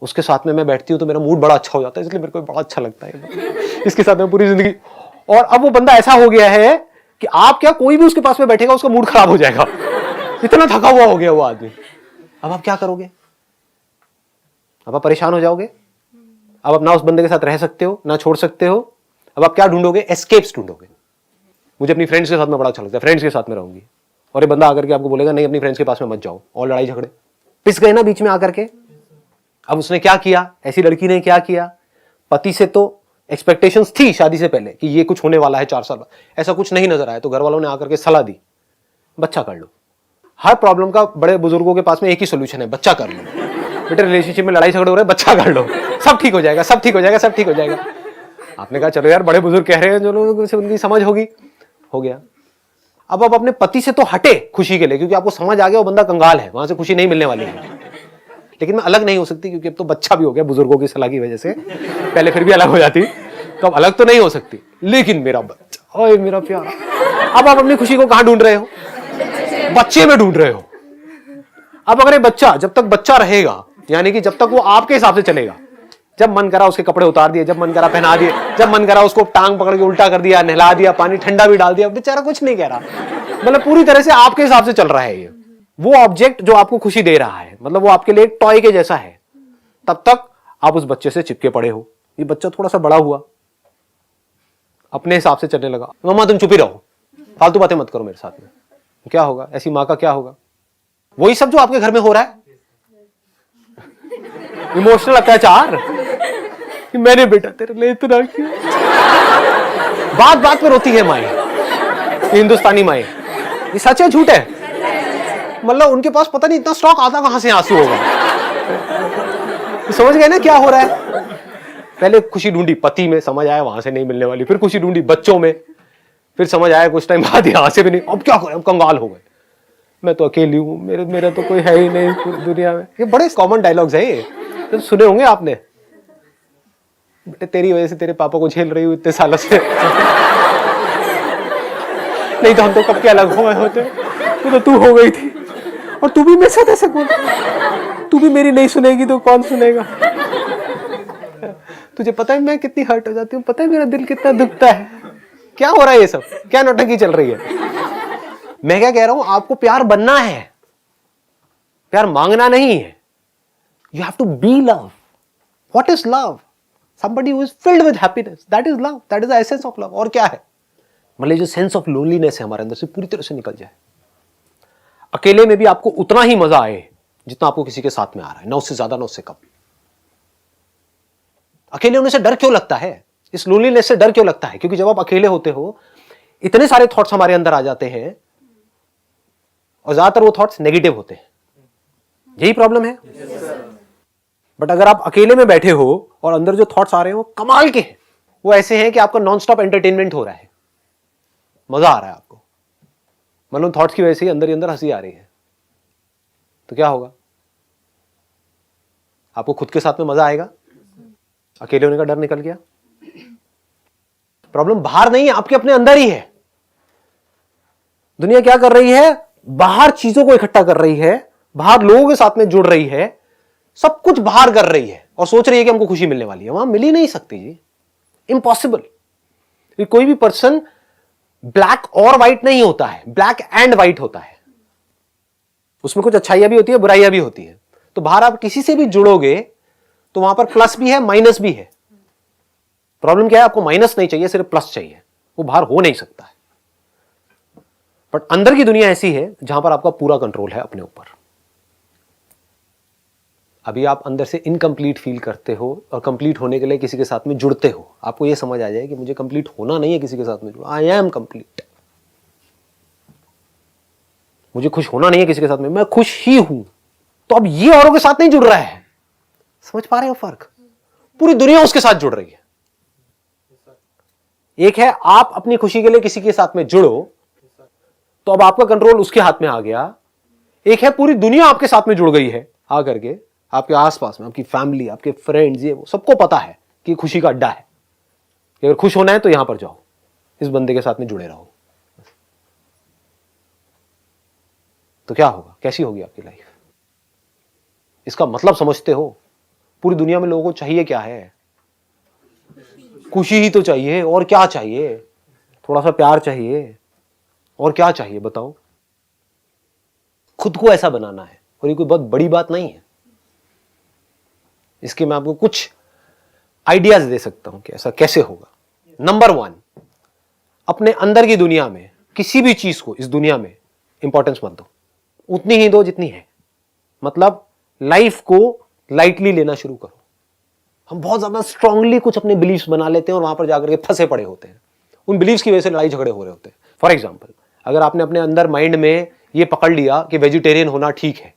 उसके साथ में मैं बैठती हूँ तो मेरा मूड बड़ा अच्छा हो जाता है, इसलिए मेरे को बड़ा अच्छा लगता है इसके साथ में पूरी जिंदगी। और अब वो बंदा ऐसा हो गया है कि आप क्या, कोई भी उसके पास में बैठेगा उसका मूड खराब हो जाएगा, इतना थका हुआ हो गया वो आदमी। अब आप क्या करोगे? अब आप परेशान हो जाओगे। अब आप ना उस बंदे के साथ रह सकते हो ना छोड़ सकते हो। अब आप क्या ढूंढोगे? एस्केप्स ढूंढोगे। मुझे अपनी फ्रेंड्स के साथ में बड़ा अच्छा लगता है, फ्रेंड्स के साथ में रहूंगी। और ये बंदा आकर के आपको बोलेगा नहीं अपनी फ्रेंड्स के पास में मत जाओ, और लड़ाई झगड़े पिस गए ना बीच में आकर के। अब उसने क्या किया, ऐसी लड़की ने क्या किया, पति से तो एक्सपेक्टेशंस थी शादी से पहले कि ये कुछ होने वाला है 4 साल बाद, ऐसा कुछ नहीं नजर आया, तो घर वालों ने आकर के सलाह दी बच्चा कर लो। हर प्रॉब्लम का बड़े बुजुर्गों के पास में एक ही सोल्यूशन है, बच्चा कर लो। बेटे रिलेशनशिप में लड़ाई झगड़े हो रहे हैं, बच्चा कर लो, सब ठीक हो जाएगा, सब ठीक हो जाएगा, सब ठीक हो जाएगा। आपने कहा चलो यार बड़े बुजुर्ग कह रहे हैं, जो लोगों से उनकी समझ होगी, हो गया। अब आप अपने पति से तो हटे खुशी के लिए, क्योंकि आपको समझ आ गया वो बंदा कंगाल है, वहां से खुशी नहीं मिलने वाली है। लेकिन मैं अलग नहीं हो सकती क्योंकि अब तो बच्चा भी हो गया बुजुर्गों की सलाह की वजह से, पहले फिर भी अलग हो जाती, तो अब अलग तो नहीं हो सकती। लेकिन मेरा बच्चा, ओए मेरा प्यारा, अब आप अपनी खुशी को कहां ढूंढ रहे हो? बच्चे में ढूंढ रहे हो। अब अगर ये बच्चा, जब तक बच्चा रहेगा, यानी कि जब तक वो आपके हिसाब से चलेगा, जब मन करा उसके कपड़े उतार दिए, जब मन करा पहना दिए, जब मन करा उसको टांग पकड़ के उल्टा कर दिया, नहला दिया, पानी ठंडा भी डाल दिया, बेचारा कुछ नहीं कह रहा, मतलब पूरी तरह से आपके हिसाब से चल रहा है ये। वो ऑब्जेक्ट जो आपको खुशी दे रहा है, मतलब वो आपके लिए एक टॉय के जैसा है, तब तक आप उस बच्चे से चिपके पड़े हो। ये बच्चा थोड़ा सा बड़ा हुआ, अपने हिसाब से चलने लगा, मम्मा तुम चुप ही रहो, फालतू बातें मत करो मेरे साथ में। क्या होगा? ऐसी माँ का क्या होगा? वही सब जो आपके घर में हो रहा है, इमोशनल अत्याचार कि मैंने बेटा तेरे लिए इतना किया। बात बात पर रोती है माए, हिंदुस्तानी माए। ये सच है झूठ है? मतलब उनके पास पता नहीं इतना स्टॉक आता कहां से आंसू होगा। समझ गए ना क्या हो रहा है? पहले खुशी ढूंढी पति में, समझ आया वहां से नहीं मिलने वाली, फिर खुशी ढूंढी बच्चों में, फिर समझ आया कुछ टाइम बाद यहां से भी नहीं, अब क्या करें, अब कंगाल हो गए, मैं तो अकेली हूं, मेरा तो कोई है ही नहीं पूरी दुनिया में। ये बड़े कॉमन डायलॉग्स है, ये तो सुने होंगे आपने। बेटे तेरी वजह से तेरे पापा को झेल रही हूं इतने सालों से, नहीं तो हम तो कब के अलग हो गए होते, तो तू हो गई थी, और तू भी मेरे साथ ऐसे बोल, तू भी मेरी नहीं सुनेगी तो कौन सुनेगा? तुझे पता है मैं कितनी हर्ट हो जाती हूँ, पता है मेरा दिल कितना दुखता है। क्या हो रहा है ये सब? क्या नौटंकी चल रही है? मैं क्या कह रहा हूं, आपको प्यार बनना है, प्यार मांगना नहीं है। You have to be love. What is love? somebody who is filled with happiness, that is love, that is the essence of love। और क्या है? मतलब जो सेंस ऑफ लोनलीनेस है हमारे अंदर से पूरी तरह से निकल जाए। अकेले में भी आपको उतना ही मजा आए जितना आपको किसी के साथ में आ रहा है, ना उससे ज्यादा ना उससे कम। अकेले होने से डर क्यों लगता है? इस लोनलीनेस से डर क्यों लगता है? क्योंकि जब आप अकेले होते हो इतने सारे थॉट्स हमारे अंदर आ जाते हैं, और ज्यादातर वो थॉट्स नेगेटिव होते हैं। यही प्रॉब्लम है। बट अगर आप अकेले में बैठे हो और अंदर जो थॉट्स आ रहे हैं वो कमाल के हैं, वो ऐसे हैं कि आपका नॉन स्टॉप एंटरटेनमेंट हो रहा है, मजा आ रहा है आपको, मतलब थॉट्स की वजह से ही अंदर ही अंदर हंसी आ रही है, तो क्या होगा? आपको खुद के साथ में मजा आएगा? अकेले होने का डर निकल गया। प्रॉब्लम बाहर नहीं है, आपके अपने अंदर ही है। दुनिया क्या कर रही है? बाहर चीजों को इकट्ठा कर रही है, बाहर लोगों के साथ में जुड़ रही है, सब कुछ बाहर कर रही है और सोच रही है कि हमको खुशी मिलने वाली है। वहां मिल ही नहीं सकती जी, इम्पॉसिबल। कोई भी पर्सन ब्लैक और व्हाइट नहीं होता है, ब्लैक एंड व्हाइट होता है। उसमें कुछ अच्छाइयां भी होती है, बुराइयां भी होती है। तो बाहर आप किसी से भी जुड़ोगे तो वहां पर प्लस भी है, माइनस भी है। प्रॉब्लम क्या है? आपको माइनस नहीं चाहिए, सिर्फ प्लस चाहिए। वो बाहर हो नहीं सकता है। बट अंदर की दुनिया ऐसी है जहां पर आपका पूरा कंट्रोल है अपने ऊपर। अभी आप अंदर से इनकम्प्लीट फील करते हो और कंप्लीट होने के लिए किसी के साथ में जुड़ते हो। आपको यह समझ आ जाए कि मुझे कंप्लीट होना नहीं है किसी के साथ में जुड़ा, आई एम कंप्लीट। मुझे खुश होना नहीं है किसी के साथ में, मैं खुश ही हूं। तो अब ये औरों के साथ नहीं जुड़ रहा है। समझ पा रहे हो फर्क? पूरी दुनिया उसके साथ जुड़ रही है। एक है आप अपनी खुशी के लिए किसी के साथ में जुड़ो, तो अब आपका कंट्रोल उसके हाथ में आ गया। एक है पूरी दुनिया आपके साथ में जुड़ गई है आकर के, आपके आसपास में आपकी फैमिली, आपके फ्रेंड्स, ये वो सबको पता है कि खुशी का अड्डा है, कि अगर खुश होना है तो यहां पर जाओ, इस बंदे के साथ में जुड़े रहो। तो क्या होगा? कैसी होगी आपकी लाइफ? इसका मतलब समझते हो? पूरी दुनिया में लोगों को चाहिए क्या है? खुशी ही तो चाहिए, और क्या चाहिए? थोड़ा सा प्यार चाहिए, और क्या चाहिए बताओ? खुद को ऐसा बनाना है, और ये कोई बहुत बड़ी बात नहीं है। इसके मैं आपको कुछ आइडियाज दे सकता हूं कि ऐसा कैसे होगा। नंबर 1, अपने अंदर की दुनिया में किसी भी चीज को इस दुनिया में इंपॉर्टेंस मत दो, उतनी ही दो जितनी है। मतलब लाइफ को लाइटली लेना शुरू करो। हम बहुत ज्यादा स्ट्रांगली कुछ अपने बिलीव्स बना लेते हैं और वहां पर जाकर के फंसे पड़े होते हैं। उन बिलीव्स की वजह से लड़ाई झगड़े हो रहे होते हैं। फॉर एग्जाम्पल, अगर आपने अपने अंदर माइंड में ये पकड़ लिया कि वेजिटेरियन होना ठीक है,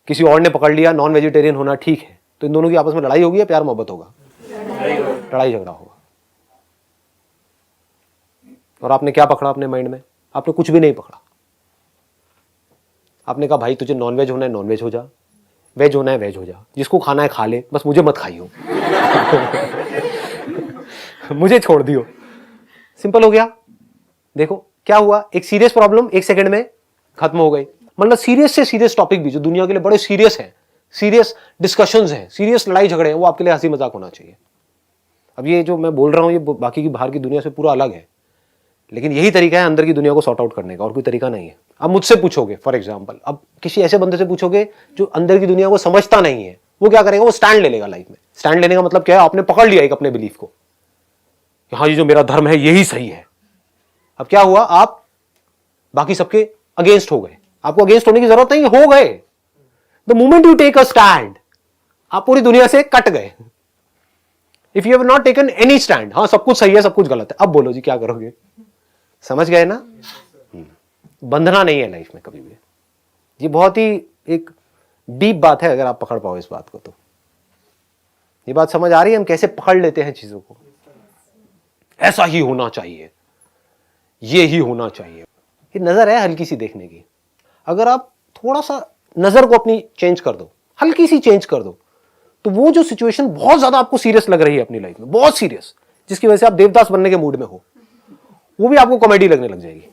किसी और ने पकड़ लिया नॉन वेजिटेरियन होना ठीक है, तो इन दोनों की आपस में लड़ाई होगी या प्यार मोहब्बत होगा? लड़ाई झगड़ा होगा। और आपने क्या पकड़ा अपने माइंड में? आपने कुछ भी नहीं पकड़ा। आपने कहा भाई तुझे नॉन वेज होना है नॉन वेज हो जा, वेज होना है वेज हो जा, जिसको खाना है खा ले, बस मुझे मत खाइयो। मुझे छोड़ दियो। सिंपल हो गया। देखो क्या हुआ, एक सीरियस प्रॉब्लम 1 सेकंड में खत्म हो गई। मतलब सीरियस से सीरियस टॉपिक भी जो दुनिया के लिए बड़े सीरियस है, सीरियस डिस्कशंस हैं, सीरियस लड़ाई झगड़े हैं, वो आपके लिए हंसी मजाक होना चाहिए। अब ये जो मैं बोल रहा हूं ये बाकी की बाहर की दुनिया से पूरा अलग है, लेकिन यही तरीका है अंदर की दुनिया को सॉर्ट आउट करने का, और कोई तरीका नहीं है। अब मुझसे पूछोगे फॉर एग्जाम्पल, अब किसी ऐसे बंदे से पूछोगे जो अंदर की दुनिया को समझता नहीं है, वो क्या करेगा? वो स्टैंड ले लेगा लाइफ में। स्टैंड लेने का मतलब क्या है? आपने पकड़ लिया एक अपने बिलीफ को, हाँ ये जो मेरा धर्म है यही सही है। अब क्या हुआ? आप बाकी सबके अगेंस्ट हो गए। आपको अगेंस्ट होने की जरूरत नहीं, हो गए। The moment you take a stand, आप पूरी दुनिया से कट गए। If you have not taken any stand, हाँ सब कुछ सही है सब कुछ गलत है, अब बोलो जी क्या करोगे? समझ गए ना? बंधना नहीं है लाइफ में कभी भी। ये बहुत ही एक डीप बात है, अगर आप पकड़ पाओ इस बात को तो। ये बात समझ आ रही है हम कैसे पकड़ लेते हैं चीजों को? ऐसा ही होना चाहिए, ये ही होना चाहिए। ये नजर है हल्की सी देखने की। अगर आप थोड़ा सा नजर को अपनी चेंज कर दो, हल्की सी चेंज कर दो, तो वो जो सिचुएशन बहुत ज्यादा आपको सीरियस लग रही है अपनी लाइफ में, बहुत सीरियस, जिसकी वजह से आप देवदास बनने के मूड में हो, वो भी आपको कॉमेडी लगने लग जाएगी।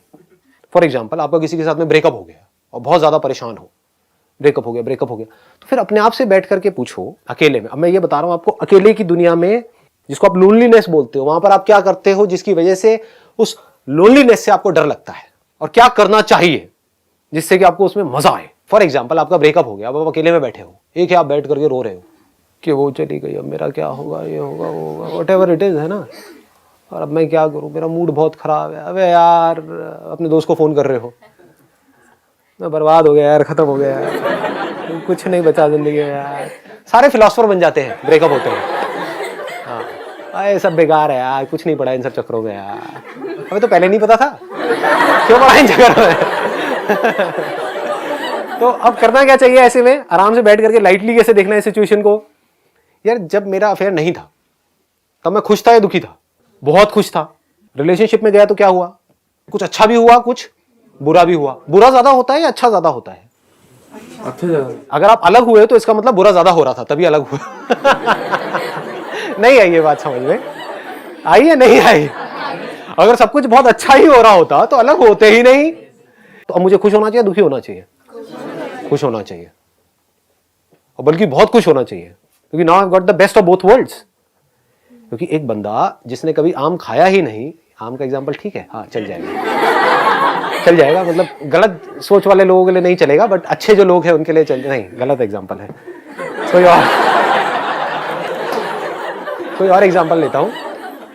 फॉर एग्जाम्पल, आपका किसी के साथ में ब्रेकअप हो गया और बहुत ज्यादा परेशान हो, ब्रेकअप हो गया, तो फिर अपने आप से बैठ करके पूछो अकेले में। अब मैं ये बता रहा हूं आपको, अकेले की दुनिया में जिसको आप लोनलीनेस बोलते हो, वहां पर आप क्या करते हो जिसकी वजह से उस लोनलीनेस से आपको डर लगता है, और क्या करना चाहिए जिससे कि आपको उसमें मजा आए। फॉर एग्जाम्पल, आपका ब्रेकअप हो गया, अब आप अकेले में बैठे हो, एक है आप बैठ करके रो रहे हो कि वो चली गई, अब मेरा क्या होगा, ये होगा वो होगा, वट एवर इट इज, है ना। और अब मैं क्या करूं, मेरा मूड बहुत खराब है। अबे यार, अपने दोस्त को फोन कर रहे हो, मैं बर्बाद हो गया यार, खत्म हो गया यार, कुछ नहीं बचा जिंदगी में यार। सारे फिलोसफर बन जाते हैं ब्रेकअप होते हैं। हाँ, अरे सब बेकार है यार, कुछ नहीं पड़ा इन सब चक्करों में यार, हमें तो पहले नहीं पता था, क्यों पड़ा इन चक्करों में। तो अब करना क्या चाहिए ऐसे में? आराम से बैठ करके लाइटली कैसे देखना है सिचुएशन को। यार जब मेरा अफेयर नहीं था तब मैं खुश था या दुखी था? बहुत खुश था। रिलेशनशिप में गया तो क्या हुआ? कुछ अच्छा भी हुआ, कुछ बुरा भी हुआ। बुरा ज्यादा होता है या अच्छा ज्यादा होता है? अच्छा ज्यादा। अगर आप अलग हुए तो इसका मतलब बुरा ज्यादा हो रहा था, तभी अलग हुए। नहीं आई ये बात समझ में? आई या नहीं आई? अगर सब कुछ बहुत अच्छा ही हो रहा होता तो अलग होते ही नहीं। तो अब मुझे खुश होना चाहिए, दुखी होना चाहिए? खुश होना चाहिए, और बल्कि बहुत खुश होना चाहिए, क्योंकि now I got the best of both worlds. क्योंकि एक बंदा जिसने कभी आम खाया ही नहीं, आम का एग्जांपल ठीक है, हाँ चल जाएगा, चल जाएगा, मतलब गलत सोच वाले लोगों के लिए नहीं चलेगा, बट अच्छे जो लोग हैं उनके लिए चल, नहीं गलत एग्जांपल है। कोई और एग्जांपल लेता हूं,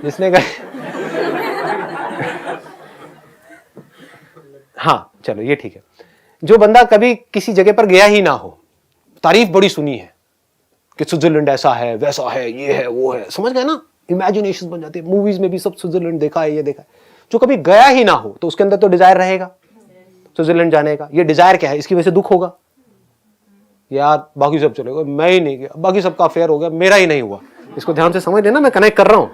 जिसने हाँ चलो ये ठीक है, जो बंदा कभी किसी जगह पर गया ही ना हो, तारीफ बड़ी सुनी है कि स्विट्जरलैंड ऐसा है वैसा है, ये है वो है, समझ गए ना, इमेजिनेशन बन जाती है। मूवीज में भी सब स्विट्जरलैंड देखा है, ये देखा है। जो कभी गया ही ना हो तो उसके अंदर तो डिजायर रहेगा स्विट्जरलैंड जाने का। ये डिजायर क्या है? इसकी वजह से दुख होगा, यार बाकी सब चले गए, मैं ही नहीं गया, बाकी सबका अफेयर हो गया, मेरा ही नहीं हुआ। इसको ध्यान से समझ लेना, मैं कनेक्ट कर रहा हूं।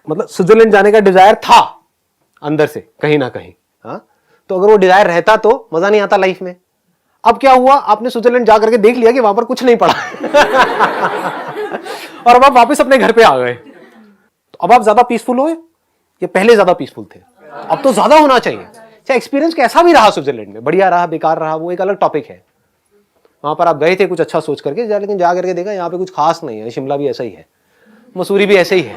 मतलब स्विट्जरलैंड जाने का डिजायर था अंदर से कहीं ना कहीं, हाँ, तो अगर वो डिजायर रहता तो मजा नहीं आता लाइफ में। अब क्या हुआ, आपने स्विट्जरलैंड जाकर के देख लिया कि वहां पर कुछ नहीं पड़ा। और अब आप वापस अपने घर पे आ गए, तो अब आप ज्यादा पीसफुल हो या पहले ज्यादा पीसफुल थे? अब तो ज्यादा होना चाहिए। चाहे एक्सपीरियंस कैसा भी रहा स्विट्जरलैंड में, बढ़िया रहा बेकार रहा, वो एक अलग टॉपिक है। वहां पर आप गए थे कुछ अच्छा सोच करके लेकिन जा करके देखा यहाँ पे कुछ खास नहीं है, शिमला भी ऐसा ही है, मसूरी भी ऐसे ही है।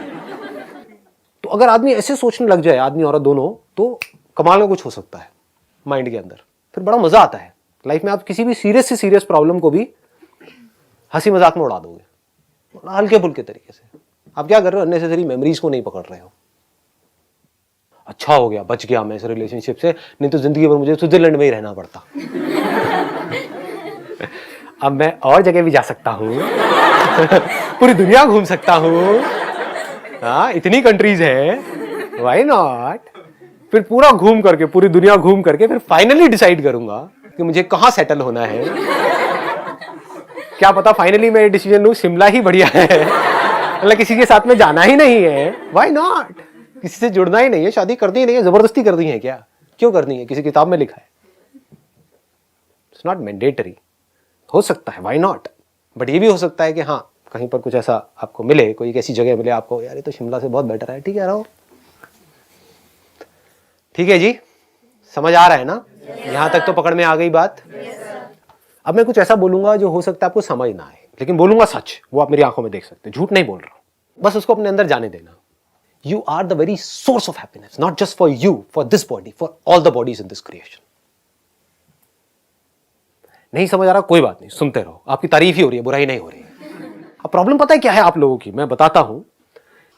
तो अगर आदमी ऐसे सोचने लग जाए, आदमी औरत दोनों, तो कमाल का कुछ हो सकता है माइंड के अंदर, फिर बड़ा मजा आता है लाइफ में। आप किसी भी सीरियस से सीरियस प्रॉब्लम को भी हंसी मजाक में उड़ा दोगे, हल्के फुल्के तरीके से। आप क्या कर रहे हो, अननेसेसरी मेमोरीज को नहीं पकड़ रहे हो। अच्छा हो गया बच गया मैं इस रिलेशनशिप से, नहीं तो जिंदगी भर मुझे स्विट्जरलैंड में ही रहना पड़ता। अब मैं और जगह भी जा सकता हूँ, पूरी दुनिया घूम सकता हूँ, हाँ इतनी कंट्रीज है, व्हाई नॉट। फिर पूरा घूम करके, पूरी दुनिया घूम करके फिर फाइनली डिसाइड करूंगा कि मुझे कहाँ सेटल होना है। क्या पता फाइनली मैं डिसीजन लूं शिमला ही बढ़िया है, मतलब किसी के साथ में जाना ही नहीं है, व्हाई नॉट। किसी से जुड़ना ही नहीं है, शादी करनी ही नहीं है, जबरदस्ती करनी है क्या, क्यों करनी है, किसी किताब में लिखा है, इट्स नॉट मैंडेटरी। हो सकता है, व्हाई नॉट। बट ये भी हो सकता है कि हाँ कहीं पर कुछ ऐसा आपको मिले, कोई एक ऐसी जगह मिले आपको, यार ये तो शिमला से बहुत बेटर है, ठीक है रहो। ठीक है जी, समझ आ रहा है ना, यहां तक तो पकड़ में आ गई बात। अब मैं कुछ ऐसा बोलूंगा जो हो सकता है आपको समझ ना आए, लेकिन बोलूंगा सच, वो आप मेरी आंखों में देख सकते, झूठ नहीं बोल रहा हूं, बस उसको अपने अंदर जाने देना। You are the very source of happiness, not just for you, for this body, for all the bodies in this creation. नहीं समझ आ रहा, कोई बात नहीं, सुनते रहो, आपकी तारीफ ही हो रही है, बुराई नहीं हो रही है। अब प्रॉब्लम पता है क्या है आप लोगों की, मैं बताता हूं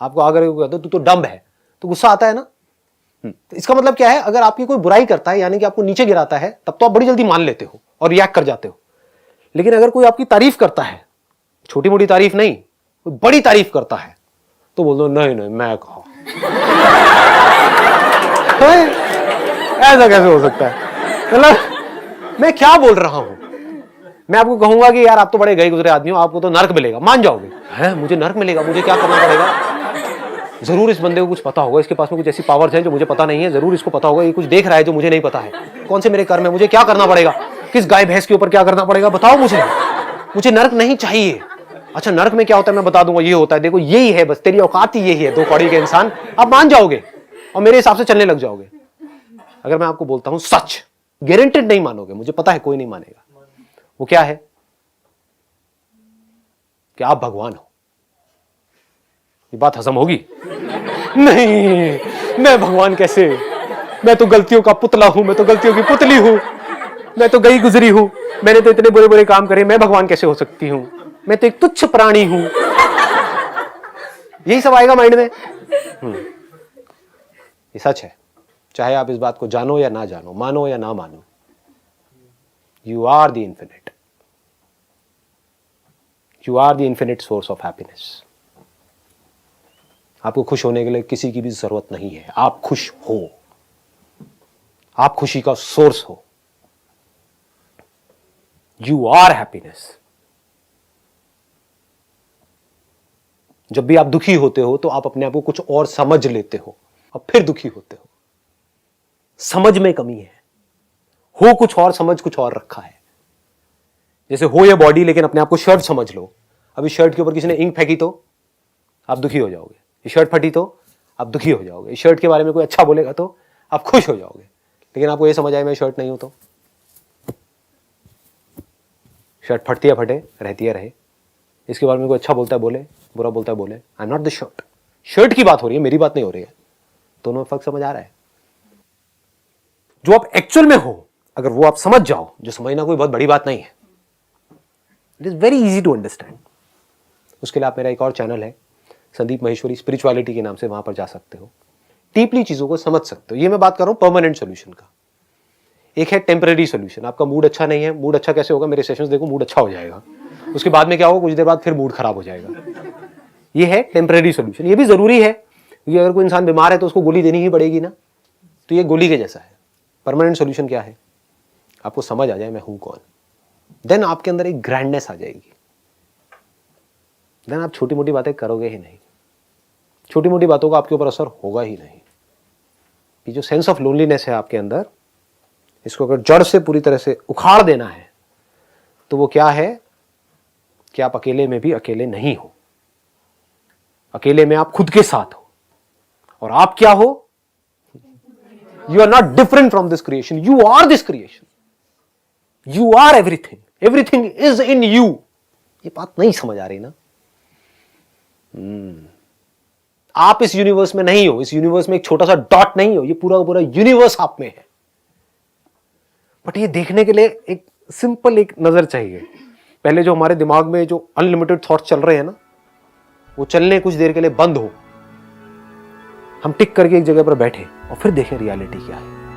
आपको। अगर तू तो डम्ब है, तो गुस्सा आता है ना। इसका मतलब क्या है, अगर आपकी कोई बुराई करता है, यानी कि आपको नीचे गिराता है, तब तो आप बड़ी जल्दी मान लेते हो और रिएक्ट कर जाते हो। लेकिन अगर कोई आपकी तारीफ करता है, छोटी मोटी तारीफ नहीं, कोई बड़ी तारीफ करता है, तो बोल दो नहीं नहीं मैं कहा। ऐसा कैसे हो सकता है, मतलब मैं क्या बोल रहा हूं। मैं आपको कहूंगा कि यार आप तो बड़े गए गुजरे आदमी हो, आपको तो नर्क मिलेगा, मान जाओगे। है मुझे नर्क मिलेगा, मुझे क्या करना पड़ेगा। जरूर इस बंदे को कुछ पता होगा, इसके पास में कुछ ऐसी पावर्स है जो मुझे पता नहीं है, जरूर इसको पता होगा, ये कुछ देख रहा है जो मुझे नहीं पता है। कौन से मेरे कर्म है, मुझे क्या करना पड़ेगा, किस गाय भैंस के ऊपर क्या करना पड़ेगा, बताओ मुझे नर्क नहीं चाहिए। अच्छा नर्क में क्या होता है मैं बता दूंगा, ये होता है, देखो यही है, बस तेरी औकात ही यही है, दो कौड़ी के इंसान। आप मान जाओगे और मेरे हिसाब से चलने लग जाओगे। अगर मैं आपको बोलता हूं सच, गारंटेड नहीं मानोगे, मुझे पता है कोई नहीं मानेगा। वो क्या है कि आप भगवान हो। ये बात हजम होगी? नहीं, मैं भगवान कैसे, मैं तो गलतियों का पुतला हूं, मैं तो गलतियों की पुतली हूं, मैं तो गई गुजरी हूं, मैंने तो इतने बुरे बुरे काम करे, मैं भगवान कैसे हो सकती हूं, मैं तो एक तुच्छ प्राणी हूं। यही सब आएगा माइंड में। ये सच है, चाहे आप इस बात को जानो या ना जानो, मानो या ना मानो। You are the infinite, you are the infinite source of happiness. आपको खुश होने के लिए किसी की भी जरूरत नहीं है, आप खुश हो, आप खुशी का सोर्स हो। You are happiness. जब भी आप दुखी होते हो तो आप अपने आप को कुछ और समझ लेते हो और फिर दुखी होते हो। समझ में कमी है, हो कुछ और, समझ कुछ और रखा है। जैसे हो ये बॉडी, लेकिन अपने आप को शर्ट समझ लो। अभी शर्ट के ऊपर किसी ने इंक फेंकी तो आप दुखी हो जाओगे, ये शर्ट फटी तो आप दुखी हो जाओगे, इस शर्ट के बारे में कोई अच्छा बोलेगा तो आप खुश हो जाओगे। लेकिन आपको ये समझ आए मैं शर्ट नहीं हूं तो शर्ट फटती है फटे, रहती है रहे, इसके बारे में कोई अच्छा बोलता है बोले, बुरा बोलता है बोले, I am not the shirt. Shirt की बात हो रही है, मेरी बात नहीं हो रही है। दोनों में फर्क समझ आ रहा है? जो आप एक्चुअल में हो, अगर वो आप समझ जाओ, जो समझना कोई बहुत बड़ी बात नहीं है, it is very easy to understand. उसके लिए आप मेरा एक और चैनल है संदीप महेश्वरी स्पिरिचुअलिटी के नाम से, वहां पर जा सकते हो, डीपली चीजों को समझ सकते हो। ये मैं बात कर रहा हूं परमानेंट सोल्यूशन का। एक है टेम्पररी सोल्यूशन, आपका मूड अच्छा नहीं है, मूड अच्छा कैसे होगा, मेरे सेशंस देखो, मूड अच्छा हो जाएगा, उसके बाद में क्या होगा, कुछ देर बाद फिर मूड खराब हो जाएगा। ये है टेम्पररी सोल्यूशन। ये भी जरूरी है क्योंकि अगर कोई इंसान बीमार है तो उसको गोली देनी ही पड़ेगी ना, तो ये गोली के जैसा है। परमानेंट सोल्यूशन क्या है, आपको समझ आ जाए मैं हूं कौन, देन आपके अंदर एक ग्रैंडनेस आ जाएगी, देन आप छोटी मोटी बातें करोगे ही नहीं, छोटी मोटी बातों का आपके ऊपर असर होगा ही नहीं। ये जो सेंस ऑफ लोनलीनेस है आपके अंदर, इसको अगर जड़ से पूरी तरह से उखाड़ देना है तो वो क्या है कि आप अकेले में भी अकेले नहीं हो, अकेले में आप खुद के साथ हो। और आप क्या हो, you are not different from this creation, you are this creation, you are everything. Everything is in you. ये बात नहीं समझ आ रही ना? आप इस यूनिवर्स में नहीं हो, इस यूनिवर्स में एक छोटा सा डॉट नहीं हो, ये पूरा पूरा यूनिवर्स आप में है। बट ये देखने के लिए एक सिंपल एक नजर चाहिए। पहले जो हमारे दिमाग में जो अनलिमिटेड थॉट चल रहे हैं ना, वो चलने कुछ देर के लिए बंद हो, हम टिक करके एक जगह पर बैठे और फिर देखें रियलिटी क्या है।